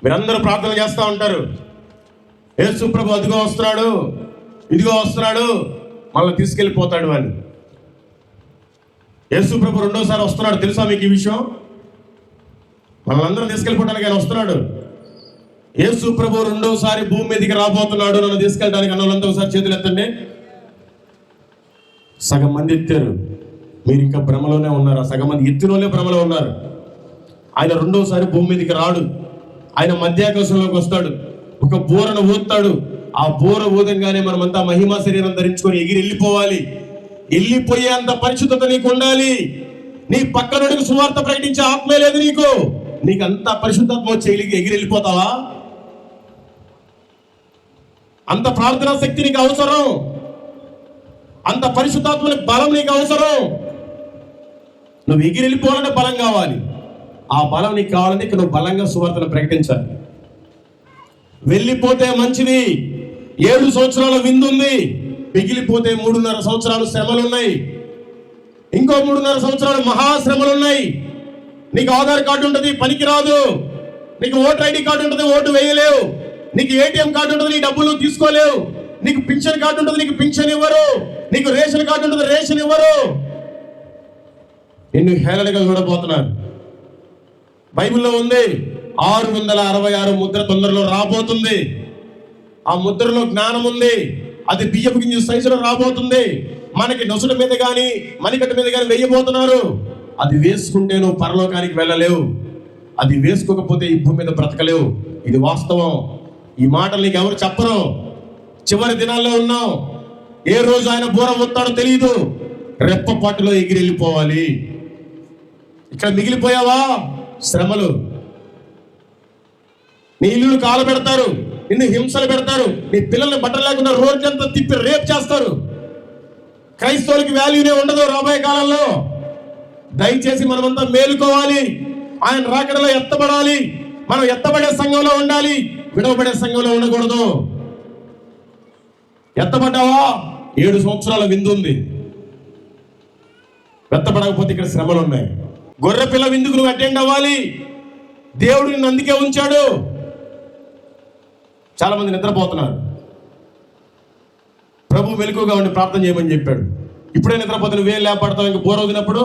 మీరందరూ ప్రార్థన చేస్తూ ఉంటారు, యేసు ప్రభు అదిగో వస్తున్నాడు, ఇదిగో వస్తున్నాడు, మళ్ళీ తీసుకెళ్ళిపోతాడు అని. యేసు ప్రభు రెండోసారి వస్తున్నాడు, తెలుసా మీకు ఈ విషయం? మనల్ని తీసుకెళ్ళిపోవడానికి ఆయన వస్తున్నాడు. యేసు ప్రభు రెండోసారి భూమి మీదకి రాబోతున్నాడు, నన్ను తీసుకెళ్ళడానికి అన్నోళ్ళంతా ఒకసారి చేతులు ఎత్తండి. సగం మంది ఎత్తారు, మీరు ఇంకా భ్రమలోనే ఉన్నారు. సగం మంది ఎత్తినోళ్ళే భ్రమలో ఉన్నారు. ఆయన రెండోసారి భూమి మీదకి రాడు, ఆయన మధ్యాకాశంలోకి వస్తాడు, ఒక బూరను ఊతాడు. ఆ బూర ఊదంగానే మనమంతా మహిమా శరీరం ధరించుకొని ఎగిరి వెళ్ళిపోవాలి. వెళ్ళిపోయే అంత పరిశుద్ధత నీకు ఉండాలి. నీ పక్కనుడికి సువార్త ప్రకటించే ఆత్మే లేదు నీకు. నీకు అంత పరిశుద్ధాత్మ వచ్చి ఎగిరి వెళ్ళిపోతావా? అంత ప్రార్థనా శక్తి నీకు అవసరం, అంత పరిశుద్ధాత్మని బలం నీకు అవసరం. నువ్వు ఎగిరి వెళ్ళిపోవాలంటే బలం కావాలి. ఆ బలం నీకు కావాలంటే ఇక్కడ నువ్వు బలంగా సువార్తను ప్రకటించాలి. వెళ్ళిపోతే మంచిది, 7 సంవత్సరాల విందు ఉంది. మిగిలిపోతే 3.5 సంవత్సరాలు శ్రమలు ఉన్నాయి, ఇంకో 3.5 సంవత్సరాలు మహాశ్రమలు ఉన్నాయి. నీకు ఆధార్ కార్డు ఉంటుంది, పనికి రాదు. నీకు ఓటర్ ఐడి కార్డు ఉంటుంది, ఓటు వేయలేవు. నీకు ఏటీఎం కార్డు ఉంటుంది, నీ డబ్బులు తీసుకోలేవు. నీకు పింఛన్ కార్డు ఉంటుంది, నీకు పింఛన్ ఇవ్వరు. నీకు రేషన్ కార్డు ఉంటుంది, రేషన్ ఇవ్వరు. నిన్ను హేళనగా చూడబోతున్నారు. బైబిల్లో ఉంది 666 ముద్ర తొందరలో రాబోతుంది. ఆ ముద్రలో జ్ఞానం ఉంది, అది బియ్యపు గింజ సైజులో రాబోతుంది. మనకి నొసటి మీద కానీ మణికట్టు మీద కానీ వేయబోతున్నారు. అది వేసుకుంటే నువ్వు పరలోకానికి వెళ్ళలేవు, అది వేసుకోకపోతే ఈ భూమి మీద బ్రతకలేవు. ఇది వాస్తవం. ఈ మాటలు నీకు ఎవరు చెప్పరు. చివరి దినాల్లో ఉన్నావు. ఏ రోజు ఆయన బూర ఊతాడో తెలియదు. రెప్పపాటులో ఎగిరి వెళ్ళిపోవాలి. ఇక్కడ మిగిలిపోయావా? శ్రమలు, నీ ఇల్లు కాలు పెడతారు, నిన్ను హింసలు పెడతారు, నీ పిల్లల్ని బట్టలు లేకుండా రోజంతా తిప్పి రేప్ చేస్తారు. క్రైస్తవులకి వాల్యూనే ఉండదు రాబోయే కాలంలో. దయచేసి మనమంతా మేలుకోవాలి. ఆయన రాకడలో ఎత్తబడాలి. మనం ఎత్తబడే సంఘంలో ఉండాలి, విడవబడే సంఘంలో ఉండకూడదు. ఎత్తబడ్డావా? 7 సంవత్సరాల విందు ఉంది. ఎత్తబడకపోతే ఇక్కడ శ్రమలు ఉన్నాయి. గొర్రె పిల్ల విందుకు నువ్వు అటెండ్ అవ్వాలి. దేవుడు నిన్ను అందుకే ఉంచాడు. చాలా మంది నిద్రపోతున్నారు. ప్రభు మెలకుగా ఉండి ప్రార్థన చేయమని చెప్పాడు. ఇప్పుడే నిద్రపోతే నువ్వేం లేపడతావు? ఇంక బోర్ వదినప్పుడు